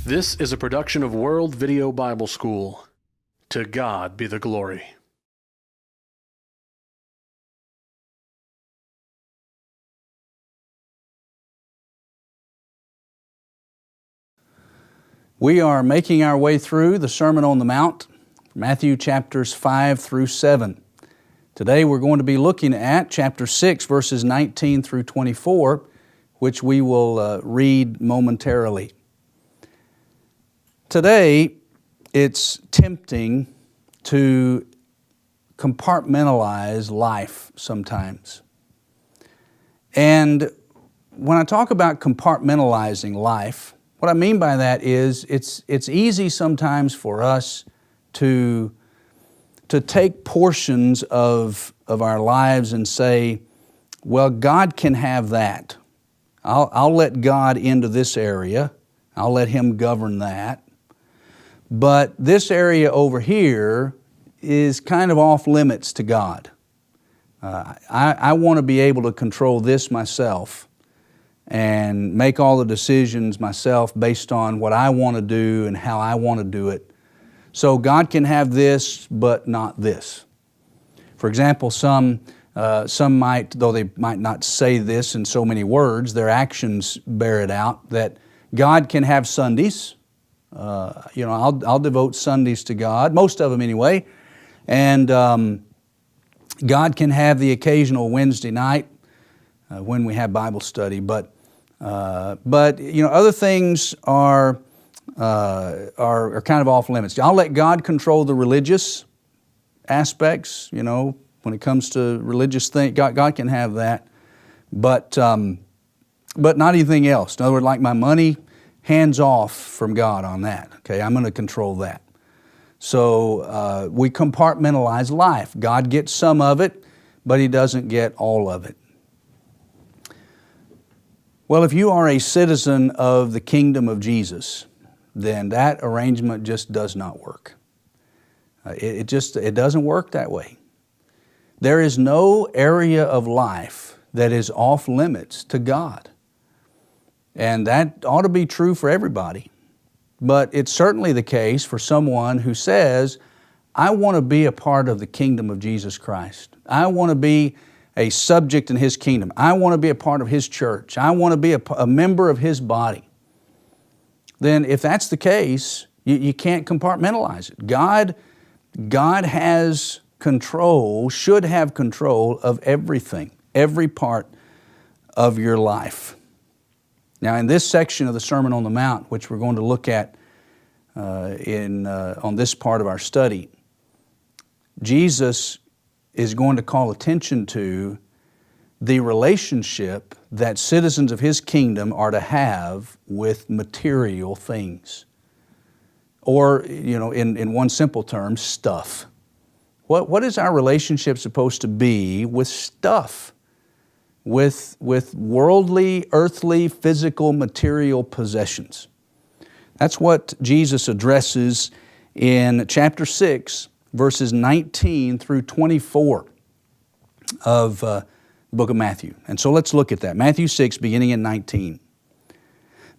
This is a production of World Video Bible School. To God be the glory. We are making our way through the Sermon on the Mount, Matthew chapters 5 through 7. Today we're going to be looking at chapter 6, verses 19 through 24, which we will read momentarily. Today, it's tempting to compartmentalize life sometimes. And when I talk about compartmentalizing life, what I mean by that is it's easy sometimes for us to take portions of our lives and say, well, God can have that. I'll let God into this area. I'll let Him govern that. But this area over here is kind of off limits to God. I want to be able to control this myself and make all the decisions myself based on what I want to do and how I want to do it. So God can have this, but not this. For example, some might, though they might not say this in so many words, their actions bear it out, that God can have Sundays. I'll devote Sundays to God, most of them anyway, and God can have the occasional Wednesday night when we have Bible study, but other things are kind of off limits. I'll let God control the religious aspects. When it comes to religious things, God can have that, but not anything else. In other words, like my money, hands off from God on that. Okay, I'm going to control that. So we compartmentalize life. God gets some of it, but He doesn't get all of it. Well, if you are a citizen of the kingdom of Jesus, then that arrangement just does not work. It doesn't work that way. There is no area of life that is off limits to God. And that ought to be true for everybody. But it's certainly the case for someone who says, I want to be a part of the kingdom of Jesus Christ. I want to be a subject in His kingdom. I want to be a part of His church. I want to be a member of His body. Then if that's the case, you can't compartmentalize it. God has control, should have control of everything, every part of your life. Now in this section of the Sermon on the Mount, which we're going to look at on this part of our study, Jesus is going to call attention to the relationship that citizens of His kingdom are to have with material things. Or, in one simple term, stuff. What is our relationship supposed to be with stuff? With worldly, earthly, physical, material possessions. That's what Jesus addresses in chapter 6, verses 19 through 24 of the book of Matthew. And so let's look at that. Matthew 6, beginning in 19.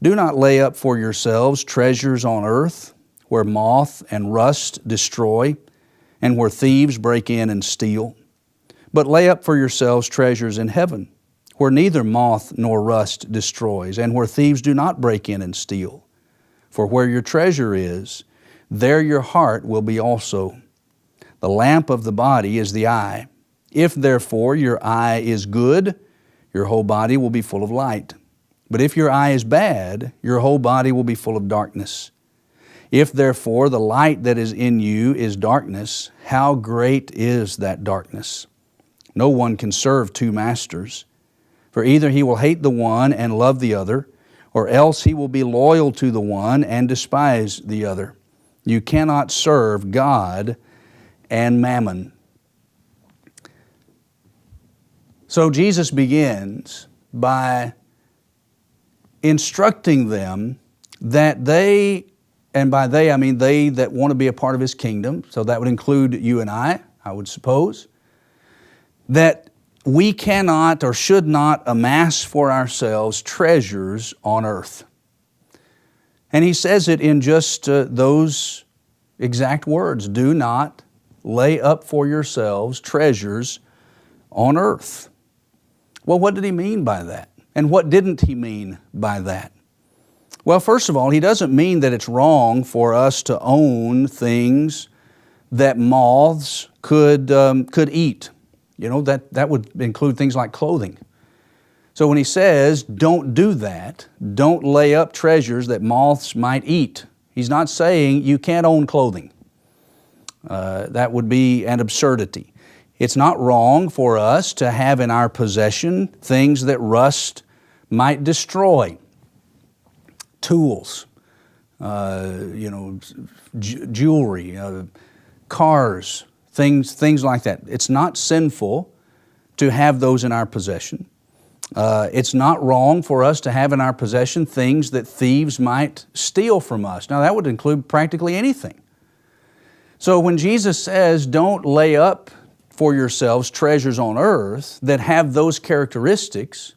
Do not lay up for yourselves treasures on earth, where moth and rust destroy, and where thieves break in and steal. But lay up for yourselves treasures in heaven, where neither moth nor rust destroys, and where thieves do not break in and steal. For where your treasure is, there your heart will be also. The lamp of the body is the eye. If therefore your eye is good, your whole body will be full of light. But if your eye is bad, your whole body will be full of darkness. If therefore the light that is in you is darkness, how great is that darkness? No one can serve two masters, for either he will hate the one and love the other, or else he will be loyal to the one and despise the other. You cannot serve God and mammon. So Jesus begins by instructing them that they, and by they I mean they that want to be a part of His kingdom, so that would include you and I would suppose, that we cannot or should not amass for ourselves treasures on earth. And he says it in just those exact words. Do not lay up for yourselves treasures on earth. Well, what did he mean by that? And what didn't he mean by that? Well, first of all, he doesn't mean that it's wrong for us to own things that moths could eat. You know, that would include things like clothing. So when he says, don't do that, don't lay up treasures that moths might eat, he's not saying you can't own clothing. That would be an absurdity. It's not wrong for us to have in our possession things that rust might destroy. Tools, jewelry, cars, things like that. It's not sinful to have those in our possession. It's not wrong for us to have in our possession things that thieves might steal from us. Now that would include practically anything. So when Jesus says, don't lay up for yourselves treasures on earth that have those characteristics,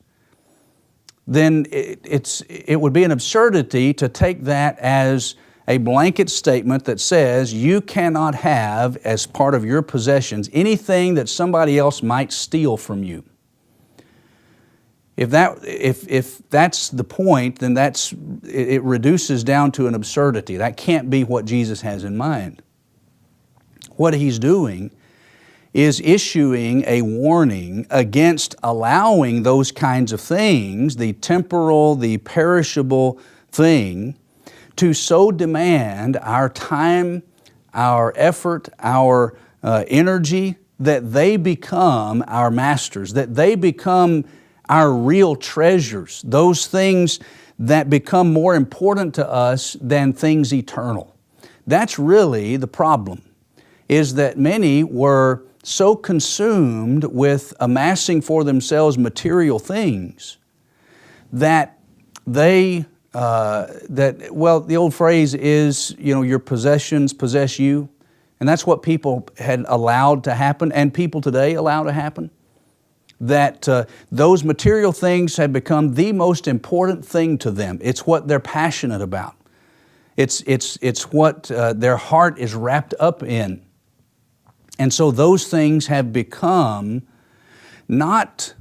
then it would be an absurdity to take that as a blanket statement that says you cannot have as part of your possessions anything that somebody else might steal from you. If that's the point, then it reduces down to an absurdity. That can't be what Jesus has in mind. What he's doing is issuing a warning against allowing those kinds of things, the temporal, the perishable thing, to so demand our time, our effort, our energy, that they become our masters, that they become our real treasures, those things that become more important to us than things eternal. That's really the problem, is that many were so consumed with amassing for themselves material things that the old phrase is, your possessions possess you. And that's what people had allowed to happen, and people today allow to happen. That those material things have become the most important thing to them. It's what they're passionate about. It's what their heart is wrapped up in. And so those things have become not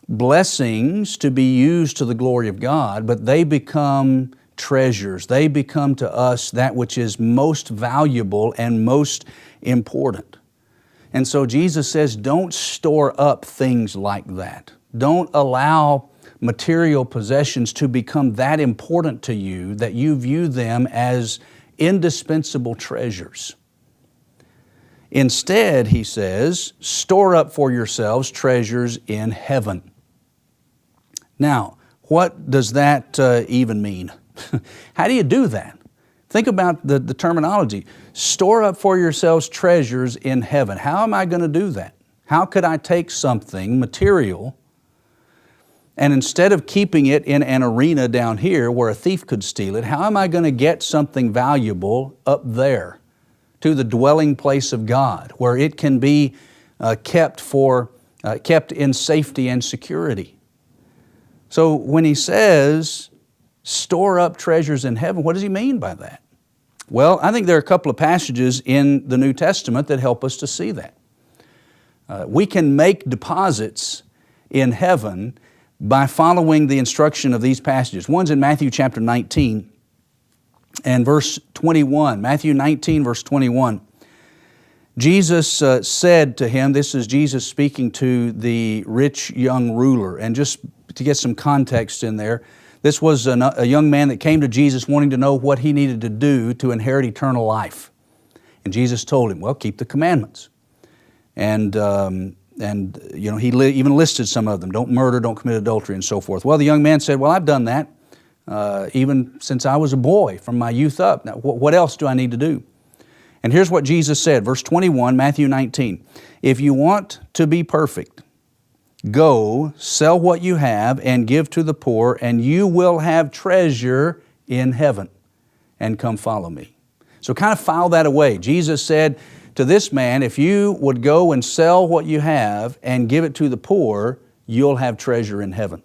blessings to be used to the glory of God, but they become treasures. They become to us that which is most valuable and most important. And so Jesus says, don't store up things like that. Don't allow material possessions to become that important to you that you view them as indispensable treasures. Instead, he says, store up for yourselves treasures in heaven. Now, what does that even mean? How do you do that? Think about the terminology. Store up for yourselves treasures in heaven. How am I going to do that? How could I take something material and instead of keeping it in an arena down here where a thief could steal it, how am I going to get something valuable up there to the dwelling place of God where it can be kept in safety and security? So when he says, store up treasures in heaven, what does he mean by that? Well, I think there are a couple of passages in the New Testament that help us to see that. We can make deposits in heaven by following the instruction of these passages. One's in Matthew chapter 19 and verse 21. Matthew 19, verse 21. Jesus said to him, this is Jesus speaking to the rich young ruler, and just to get some context in there, this was a young man that came to Jesus wanting to know what he needed to do to inherit eternal life. And Jesus told him, well, keep the commandments. And he even listed some of them. Don't murder, don't commit adultery, and so forth. Well, the young man said, well, I've done that even since I was a boy, from my youth up. Now, what else do I need to do? And here's what Jesus said, verse 21, Matthew 19. If you want to be perfect, go, sell what you have and give to the poor, and you will have treasure in heaven, and come follow me. So kind of file that away. Jesus said to this man, if you would go and sell what you have and give it to the poor, you'll have treasure in heaven.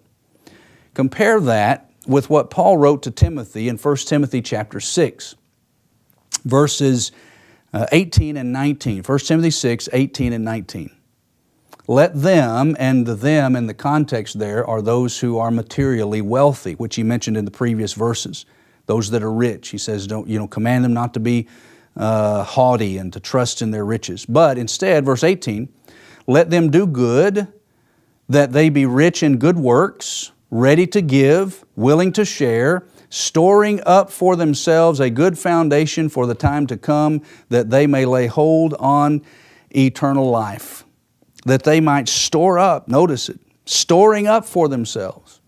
Compare that with what Paul wrote to Timothy in 1 Timothy chapter 6, verses 18 and 19. 1 Timothy 6, 18 and 19. Let them, and the them in the context there are those who are materially wealthy, which he mentioned in the previous verses. Those that are rich. He says, don't, command them not to be haughty and to trust in their riches. But instead, verse 18, let them do good, that they be rich in good works, ready to give, willing to share, storing up for themselves a good foundation for the time to come, that they may lay hold on eternal life. That they might store up, notice it, storing up for themselves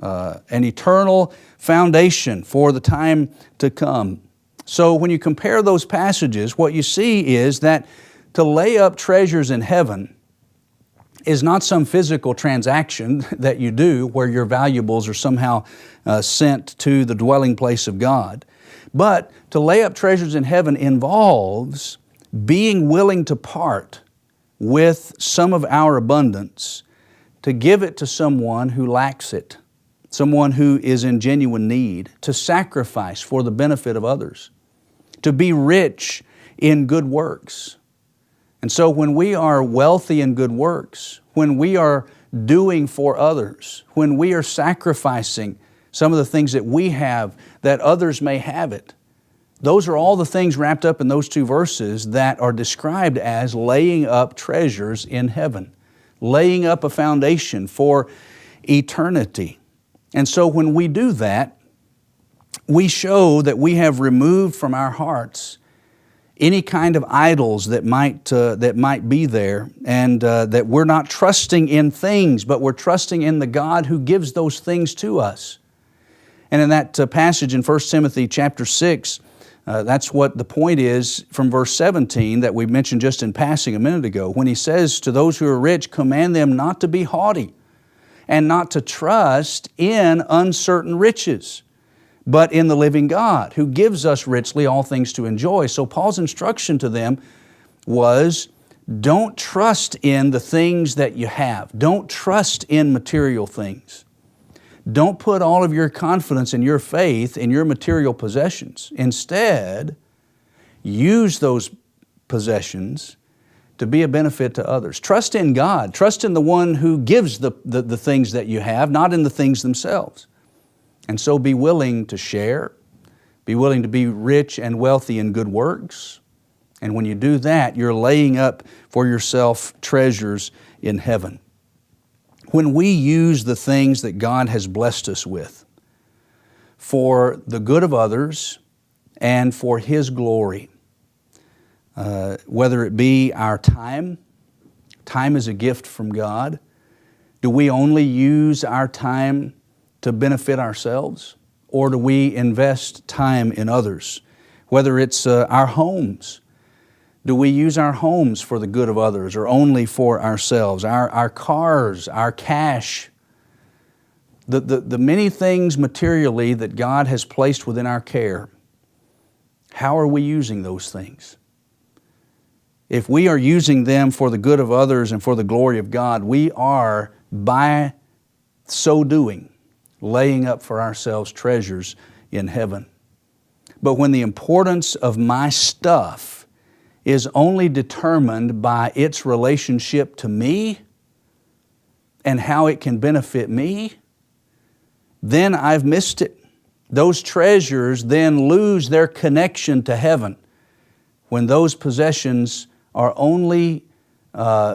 an eternal foundation for the time to come. So when you compare those passages, what you see is that to lay up treasures in heaven is not some physical transaction that you do where your valuables are somehow sent to the dwelling place of God. But to lay up treasures in heaven involves being willing to part with some of our abundance to give it to someone who lacks it, someone who is in genuine need, to sacrifice for the benefit of others, to be rich in good works. And so when we are wealthy in good works, when we are doing for others, when we are sacrificing some of the things that we have that others may have it, those are all the things wrapped up in those two verses that are described as laying up treasures in heaven, laying up a foundation for eternity. And so when we do that, we show that we have removed from our hearts any kind of idols that might be there, and that we're not trusting in things, but we're trusting in the God who gives those things to us. And in that passage in 1 Timothy chapter 6, that's what the point is from verse 17 that we mentioned just in passing a minute ago, when he says to those who are rich, command them not to be haughty and not to trust in uncertain riches, but in the living God who gives us richly all things to enjoy. So Paul's instruction to them was, don't trust in the things that you have. Don't trust in material things. Don't put all of your confidence and your faith in your material possessions. Instead, use those possessions to be a benefit to others. Trust in God. Trust in the one who gives the things that you have, not in the things themselves. And so be willing to share. Be willing to be rich and wealthy in good works. And when you do that, you're laying up for yourself treasures in heaven. When we use the things that God has blessed us with for the good of others and for His glory, whether it be our time is a gift from God. Do we only use our time to benefit ourselves, or do we invest time in others? Whether it's our homes. Do we use our homes for the good of others or only for ourselves? Our cars, our cash, the many things materially that God has placed within our care, how are we using those things? If we are using them for the good of others and for the glory of God, we are, by so doing, laying up for ourselves treasures in heaven. But when the importance of my stuff is only determined by its relationship to me and how it can benefit me, then I've missed it. Those treasures then lose their connection to heaven when those possessions are only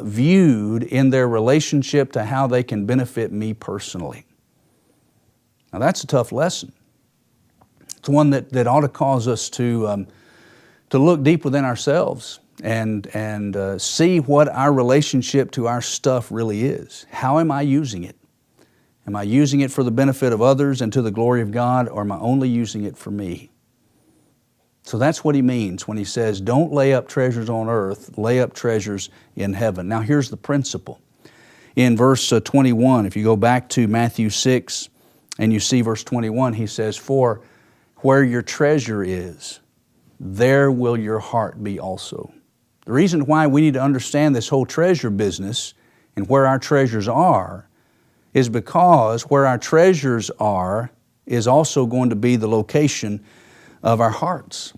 viewed in their relationship to how they can benefit me personally. Now that's a tough lesson. It's one that ought to cause us to look deep within ourselves and see what our relationship to our stuff really is. How am I using it? Am I using it for the benefit of others and to the glory of God, or am I only using it for me? So that's what he means when he says, don't lay up treasures on earth, lay up treasures in heaven. Now here's the principle. In verse 21, if you go back to Matthew 6 and you see verse 21, he says, for where your treasure is, there will your heart be also. The reason why we need to understand this whole treasure business and where our treasures are is because where our treasures are, is also going to be the location of our hearts.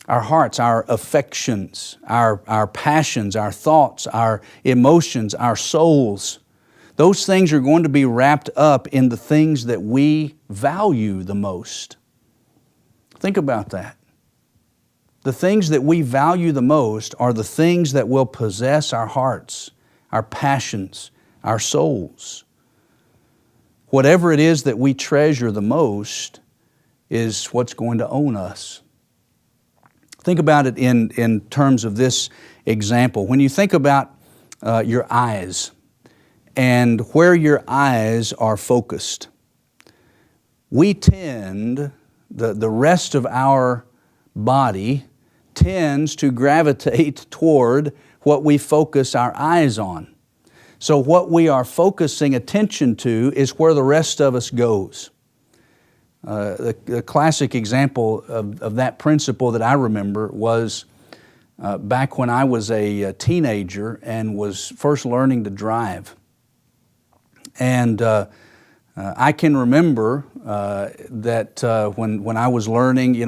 Our hearts, our affections, our passions, our thoughts, our emotions, our souls. Those things are going to be wrapped up in the things that we value the most. Think about that. The things that we value the most are the things that will possess our hearts, our passions, our souls. Whatever it is that we treasure the most is what's going to own us. Think about it in terms of this example. When you think about your eyes and where your eyes are focused, we tend, the rest of our body tends to gravitate toward what we focus our eyes on. So what we are focusing attention to is where the rest of us goes. The classic example of that principle that I remember was back when I was a teenager and was first learning to drive. And I can remember that when I was learning,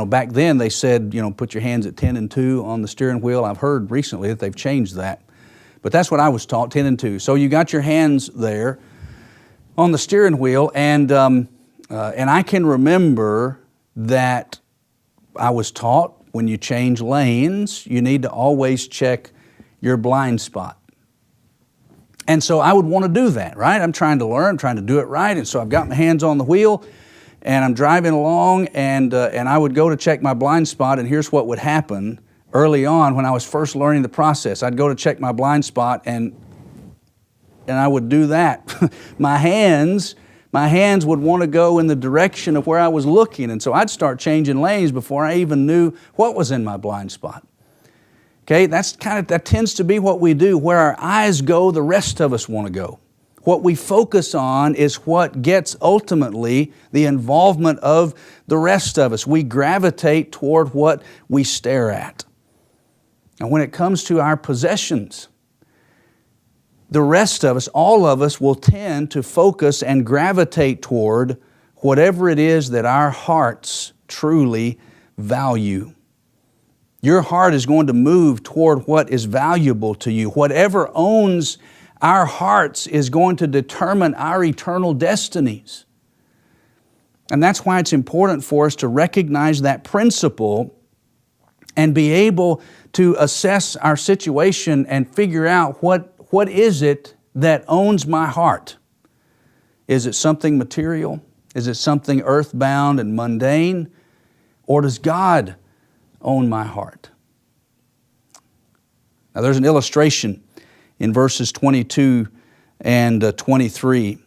back then they said, put your hands at 10 and 2 on the steering wheel. I've heard recently that they've changed that. But that's what I was taught, 10 and 2. So you got your hands there on the steering wheel, and I can remember that I was taught when you change lanes, you need to always check your blind spot. And so I would want to do that, right? I'm trying to learn, I'm trying to do it right, and so I've got my hands on the wheel, and I'm driving along, and I would go to check my blind spot, and here's what would happen early on when I was first learning the process. I'd go to check my blind spot, and I would do that. My hands would want to go in the direction of where I was looking, and so I'd start changing lanes before I even knew what was in my blind spot. Okay, that tends to be what we do. Where our eyes go, the rest of us want to go. What we focus on is what gets ultimately the involvement of the rest of us. We gravitate toward what we stare at. And when it comes to our possessions, the rest of us, all of us, will tend to focus and gravitate toward whatever it is that our hearts truly value. Your heart is going to move toward what is valuable to you. Whatever owns our hearts is going to determine our eternal destinies. And that's why it's important for us to recognize that principle and be able to assess our situation and figure out what is it that owns my heart. Is it something material? Is it something earthbound and mundane? Or does God own my heart? Now there's an illustration in verses 22 and 23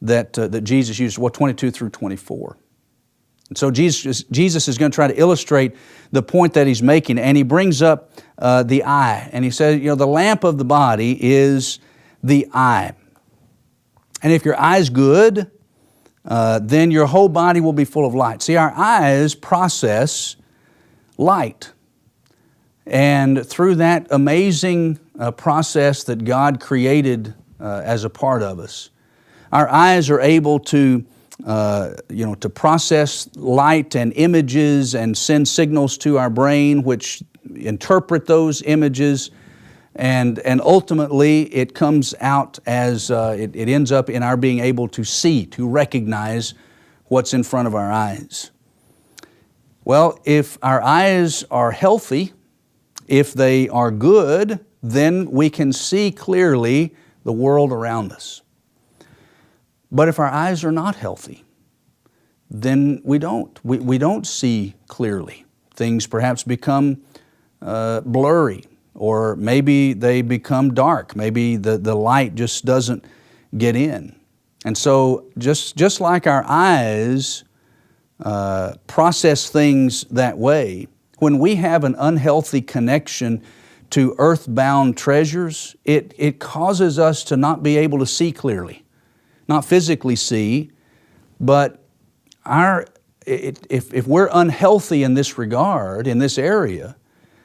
that Jesus used, 22 through 24. And so Jesus is going to try to illustrate the point that He's making, and He brings up the eye. And He says, the lamp of the body is the eye. And if your eye's good, then your whole body will be full of light. See, our eyes process light. And through that amazing process that God created as a part of us, our eyes are able to process light and images and send signals to our brain which interpret those images, and ultimately it comes out as it ends up in our being able to see, to recognize what's in front of our eyes. Well, if our eyes are healthy, if they are good, then we can see clearly the world around us. But if our eyes are not healthy, then we don't. We don't see clearly. Things perhaps become blurry, or maybe they become dark. Maybe the light just doesn't get in. And so just like our eyes process things that way, when we have an unhealthy connection to earthbound treasures, it causes us to not be able to see clearly. Not physically see, but if we're unhealthy in this regard, in this area,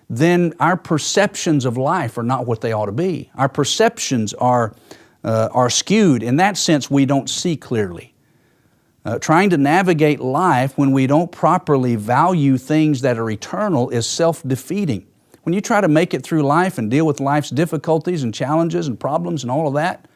then our perceptions of life are not what they ought to be. Our perceptions are skewed. In that sense, we don't see clearly. Trying to navigate life when we don't properly value things that are eternal is self-defeating. When you try to make it through life and deal with life's difficulties and challenges and problems and all of that,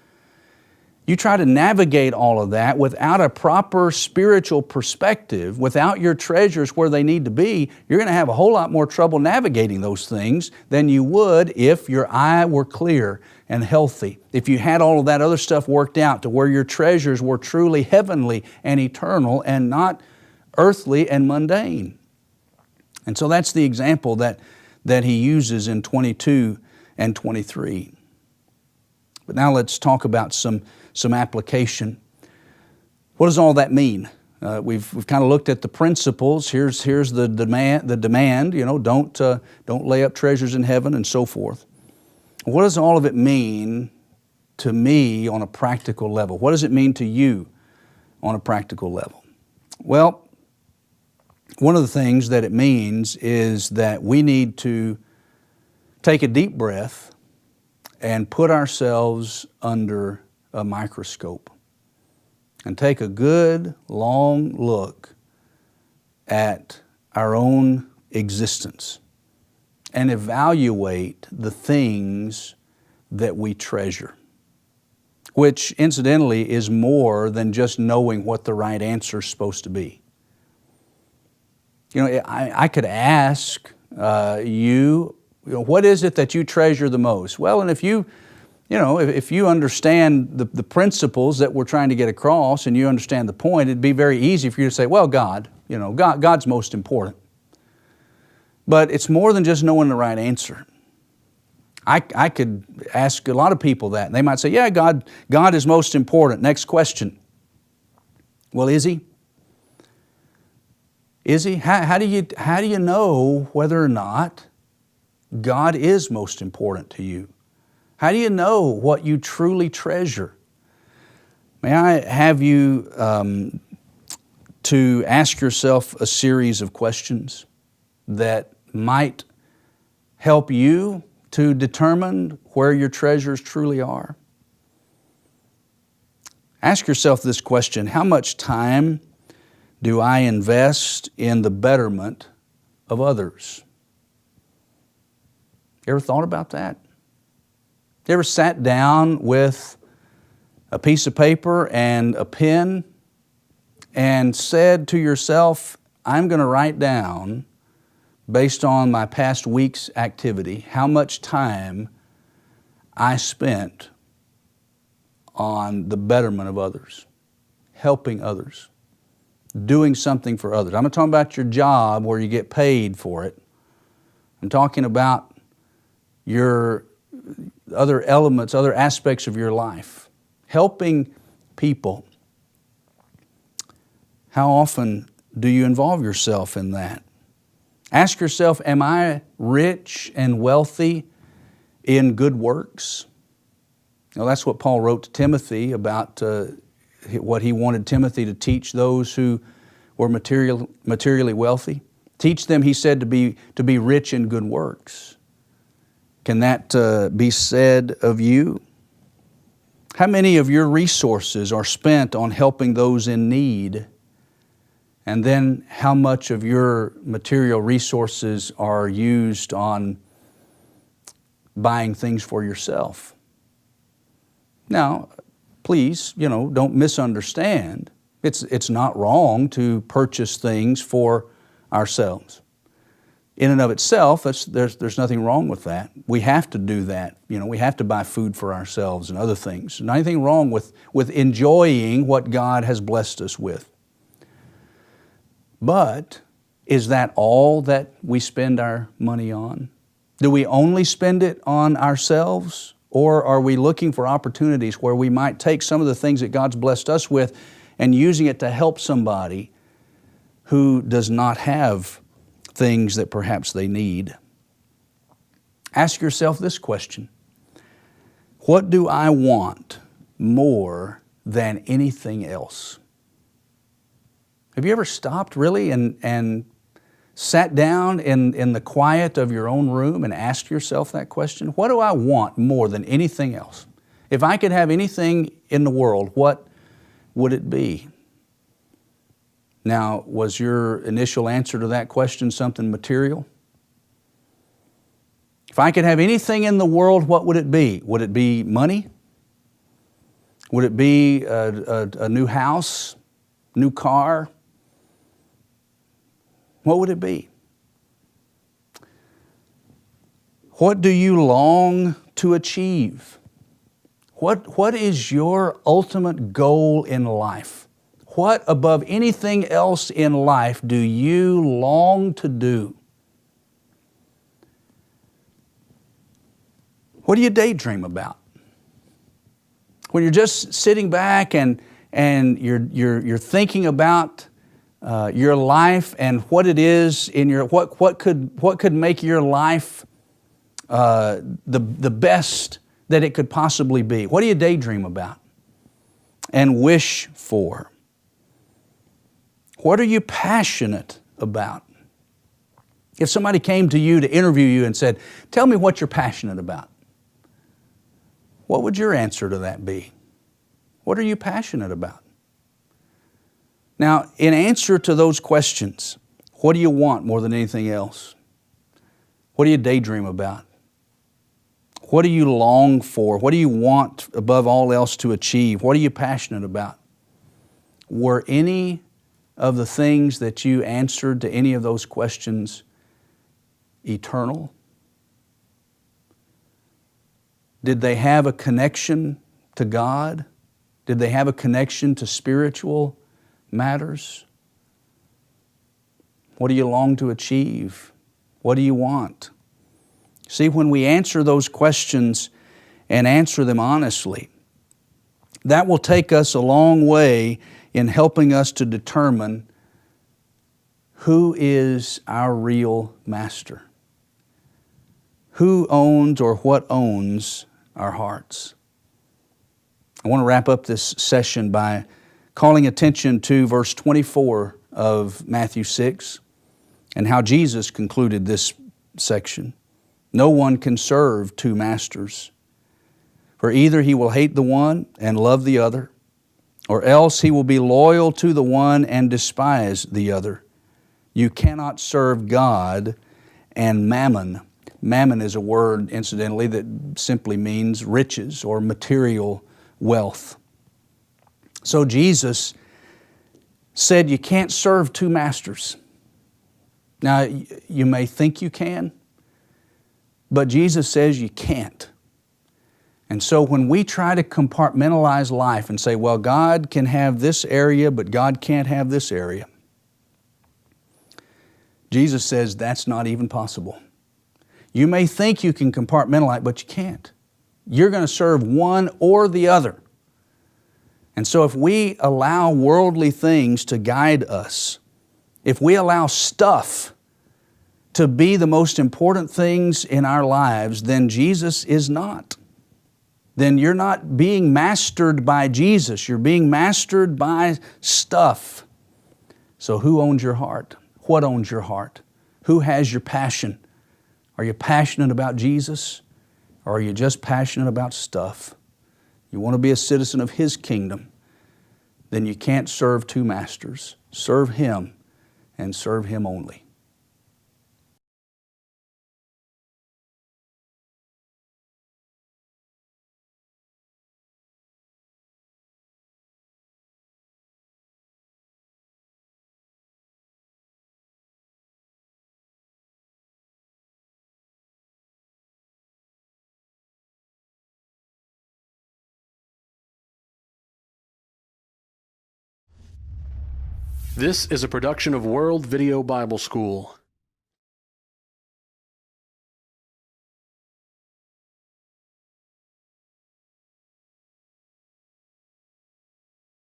you try to navigate all of that without a proper spiritual perspective, without your treasures where they need to be, you're going to have a whole lot more trouble navigating those things than you would if your eye were clear and healthy. If you had all of that other stuff worked out to where your treasures were truly heavenly and eternal and not earthly and mundane. And so that's the example that he uses in 22 and 23. But now let's talk about some application. What does all that mean? We've kind of looked at the principles. Here's the demand. Don't lay up treasures in heaven and so forth. What does all of it mean to me on a practical level? What does it mean to you on a practical level? Well, one of the things that it means is that we need to take a deep breath and put ourselves under a microscope and take a good long look at our own existence and evaluate the things that we treasure, which incidentally is more than just knowing what the right answer is supposed to be. I could ask you, what is it that you treasure the most? Well, and if you understand the principles that we're trying to get across and you understand the point, it'd be very easy for you to say, well, God's most important. But it's more than just knowing the right answer. I could ask a lot of people that, and they might say, yeah, God is most important. Next question. Well, is He? Is He? How do you know whether or not God is most important to you? How do you know what you truly treasure? May I have you to ask yourself a series of questions that might help you to determine where your treasures truly are? Ask yourself this question: how much time do I invest in the betterment of others? You ever thought about that? You ever sat down with a piece of paper and a pen and said to yourself, I'm going to write down, based on my past week's activity, how much time I spent on the betterment of others, helping others, doing something for others. I'm not talking about your job where you get paid for it. I'm talking about your other elements, other aspects of your life, helping people. How often do you involve yourself in that? Ask yourself, am I rich and wealthy in good works? That's what Paul wrote to Timothy about what he wanted Timothy to teach those who were materially wealthy. Teach them, he said, to be rich in good works. Can that be said of you? How many of your resources are spent on helping those in need? And then how much of your material resources are used on buying things for yourself? Now, please, don't misunderstand. It's not wrong to purchase things for ourselves. In and of itself, there's nothing wrong with that. We have to do that. We have to buy food for ourselves and other things. Not anything wrong with enjoying what God has blessed us with. But is that all that we spend our money on? Do we only spend it on ourselves? Or are we looking for opportunities where we might take some of the things that God's blessed us with and using it to help somebody who does not have things that perhaps they need? Ask yourself this question: what do I want more than anything else? Have you ever stopped really and sat down in the quiet of your own room and asked yourself that question? What do I want more than anything else? If I could have anything in the world, what would it be? Now, was your initial answer to that question something material? If I could have anything in the world, what would it be? Would it be money? Would it be a new house, new car? What would it be? What do you long to achieve? What is your ultimate goal in life? What above anything else in life do you long to do? What do you daydream about? When you're just sitting back and you're thinking about your life and what it is in your what could make your life the best that it could possibly be. What do you daydream about and wish for? What are you passionate about? If somebody came to you to interview you and said, "Tell me what you're passionate about," what would your answer to that be? What are you passionate about? Now, in answer to those questions, what do you want more than anything else? What do you daydream about? What do you long for? What do you want above all else to achieve? What are you passionate about? Were any of the things that you answered to any of those questions eternal? Did they have a connection to God? Did they have a connection to spiritual matters? What do you long to achieve? What do you want? See, when we answer those questions and answer them honestly, that will take us a long way in helping us to determine who is our real master. Who owns or what owns our hearts? I want to wrap up this session by calling attention to verse 24 of Matthew 6 and how Jesus concluded this section. No one can serve two masters, for either he will hate the one and love the other, or else he will be loyal to the one and despise the other. You cannot serve God and mammon. Mammon is a word, incidentally, that simply means riches or material wealth. So Jesus said you can't serve two masters. Now, you may think you can, but Jesus says you can't. And so when we try to compartmentalize life and say, well, God can have this area, but God can't have this area, Jesus says that's not even possible. You may think you can compartmentalize, but you can't. You're going to serve one or the other. And so if we allow worldly things to guide us, if we allow stuff to be the most important things in our lives, then Jesus is not. Then you're not being mastered by Jesus. You're being mastered by stuff. So who owns your heart? What owns your heart? Who has your passion? Are you passionate about Jesus, or are you just passionate about stuff? You want to be a citizen of His kingdom, then you can't serve two masters. Serve Him and serve Him only. This is a production of World Video Bible School.